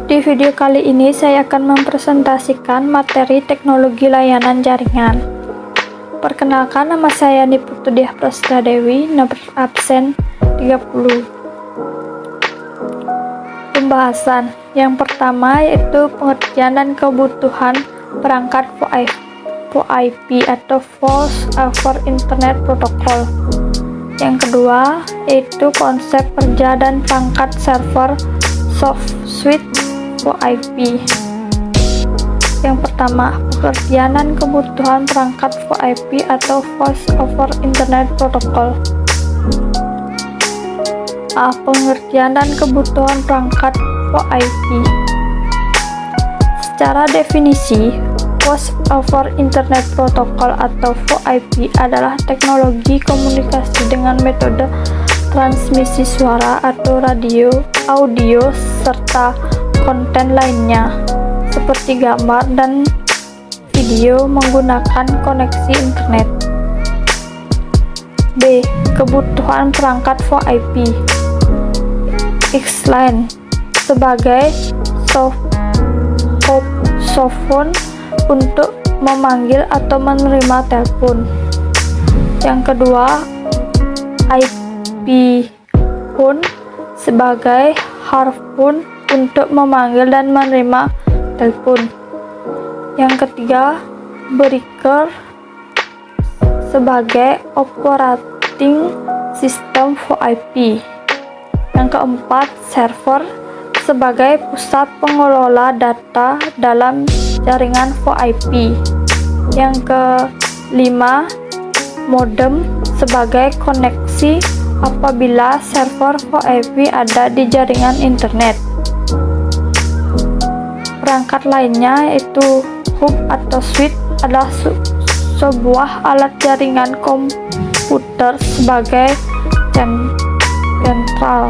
Di video kali ini saya akan mempresentasikan materi teknologi layanan jaringan. Perkenalkan, nama saya Niputu Diah Prasida Dewi, nomor absen 30. Pembahasan yang pertama yaitu pengertian dan kebutuhan perangkat VoIP atau Voice over Internet Protocol. Yang kedua yaitu konsep kerja dan perangkat server suite VoIP. Yang pertama, pengertian dan kebutuhan perangkat VoIP atau Voice over Internet Protocol. Pengertian dan kebutuhan perangkat VoIP. Secara definisi, Voice over Internet Protocol atau VoIP adalah teknologi komunikasi dengan metode transmisi suara atau radio, audio, serta konten lainnya seperti gambar dan video menggunakan koneksi internet. B. Kebutuhan perangkat VoIP. X-Line sebagai softphone untuk memanggil atau menerima telepon. Yang kedua, IP phone sebagai hardphone untuk memanggil dan menerima telepon. Yang ketiga, breaker sebagai operating system VoIP. Yang keempat, server sebagai pusat pengelola data dalam jaringan VoIP. Yang kelima, modem sebagai koneksi apabila server VoIP ada di jaringan internet. Perangkat lainnya yaitu hub atau switch adalah sebuah alat jaringan komputer sebagai sentral.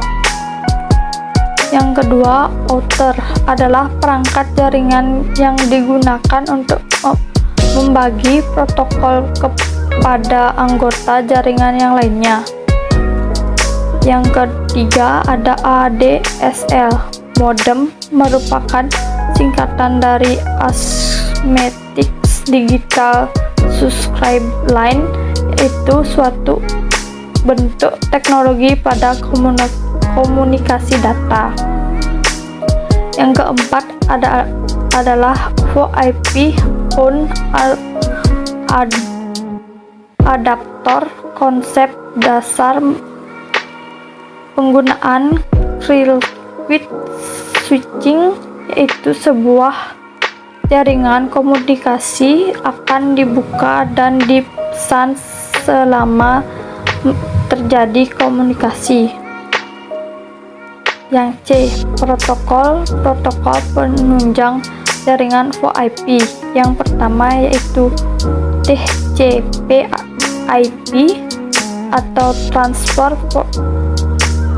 Yang kedua, router adalah perangkat jaringan yang digunakan untuk membagi protokol kepada anggota jaringan yang lainnya. Yang ketiga ada ADSL. Modem merupakan singkatan dari Asymmetric Digital Subscribe Line, yaitu suatu bentuk teknologi pada komunikasi data. Yang keempat adalah VoIP phone adaptor. Konsep dasar penggunaan circuit switching yaitu sebuah jaringan komunikasi akan dibuka dan dipesan selama terjadi komunikasi. Yang C, protokol penunjang jaringan VoIP. Yang pertama yaitu TCP/IP atau Transfer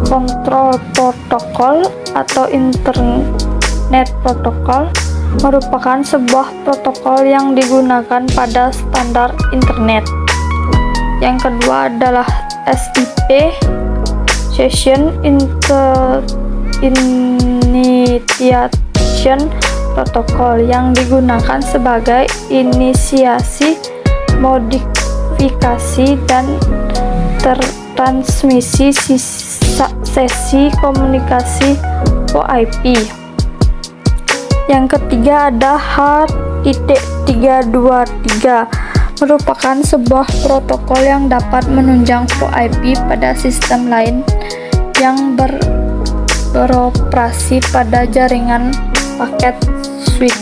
Control Protocol atau Internet Protocol, merupakan sebuah protokol yang digunakan pada standar internet. Yang kedua adalah SIP, Session Initiation Protocol, yang digunakan sebagai inisiasi, modifikasi, dan transmisi sesi komunikasi VoIP. Yang ketiga ada H.323, merupakan sebuah protokol yang dapat menunjang VoIP pada sistem lain yang beroperasi pada jaringan paket switch.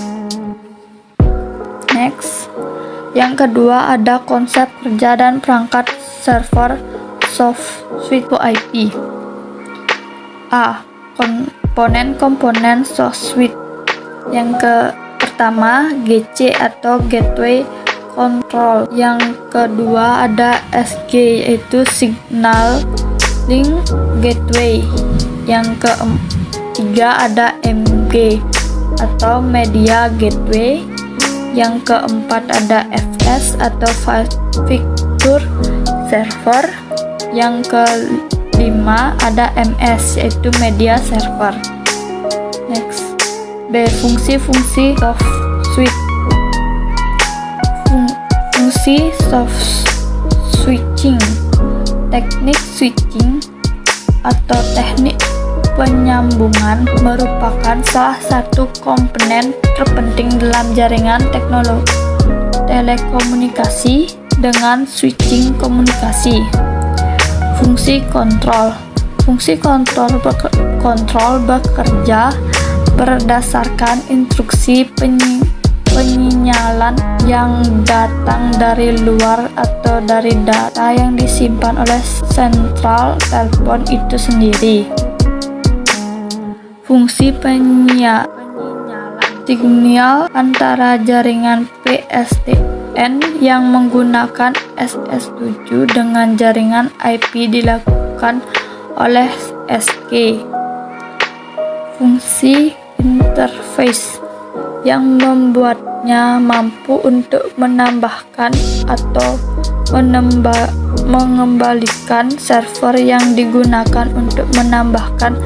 Next, yang kedua ada konsep kerja dan perangkat server suite VoIP. A. Komponen suite. Yang pertama GC atau Gateway Control. Yang kedua ada SG yaitu Signal Link Gateway. Yang ketiga ada MG atau Media Gateway. Yang keempat ada FS atau Fixed Server. Yang kelima ada MS yaitu Media Server. Next, B. Fungsi-fungsi soft switch. Fungsi soft switching. Teknik switching atau teknik penyambungan merupakan salah satu komponen terpenting dalam jaringan teknologi telekomunikasi dengan switching komunikasi. Fungsi kontrol. Fungsi kontrol bekerja berdasarkan instruksi penyinyalan yang datang dari luar atau dari data yang disimpan oleh sentral telepon itu sendiri. Fungsi penyiaran sinyal antara jaringan PSTN yang menggunakan SS7 dengan jaringan IP dilakukan oleh SK. Fungsi interface yang membuatnya mampu untuk menambahkan atau mengembalikan server yang digunakan untuk menambahkan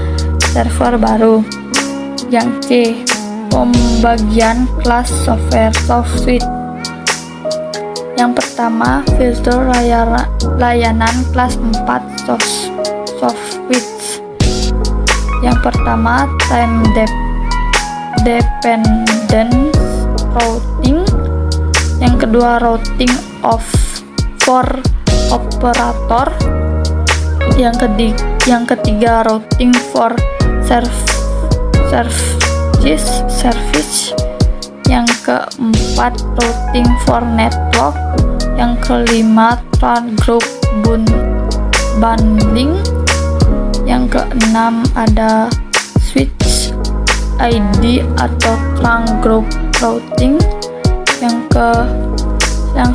server baru. Yang C. Pembagian kelas software soft switch. Yang pertama, filter layanan kelas 4 soft switch. Yang pertama, time dependent routing. Yang kedua, routing for operator. Yang ketiga, routing for service. Yang keempat, routing for network. Yang kelima, transgroup bundling. Yang keenam ada switch ID atau transgroup routing. Yang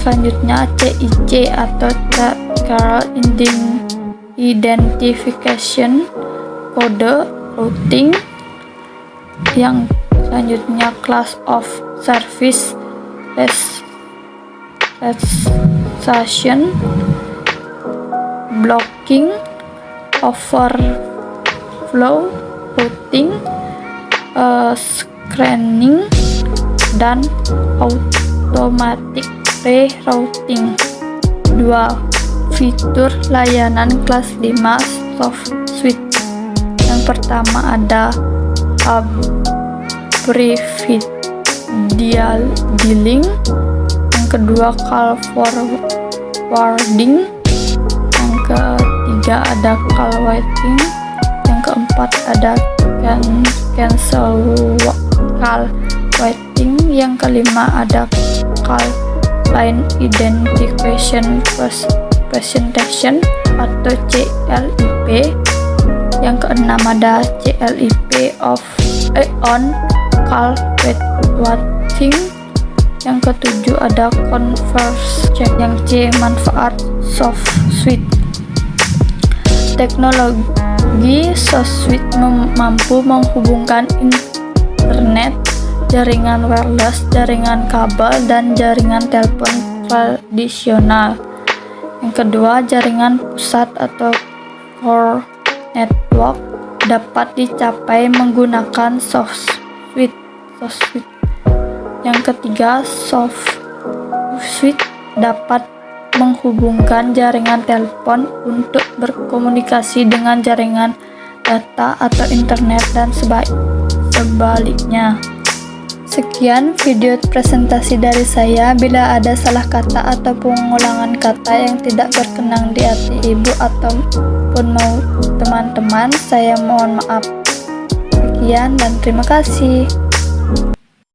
selanjutnya CIC atau Character Identification Code routing. Yang selanjutnya class of service session blocking, overflow routing, screening, dan automatic rerouting. 2. Fitur layanan kelas 5 soft switch. Yang pertama ada abbreviated dealing. Yang kedua, call forwarding. Yang ketiga ada call waiting. Yang keempat ada cancel call waiting. Yang kelima ada call line identification presentation atau CLIP. Yang keenam ada CLIP on call waiting. Yang ketujuh ada converse check. Yang C, manfaat soft switch. Teknologi soft switch mampu menghubungkan internet, jaringan wireless, jaringan kabel, dan jaringan telepon tradisional. Yang kedua, jaringan pusat atau core network dapat dicapai menggunakan soft switch. Yang ketiga, soft switch dapat menghubungkan jaringan telepon untuk berkomunikasi dengan jaringan data atau internet dan sebaliknya. Sekian video presentasi dari saya. Bila ada salah kata atau pengulangan kata yang tidak berkenan di hati ibu ataupun mau teman-teman, saya mohon maaf. Sekian dan terima kasih.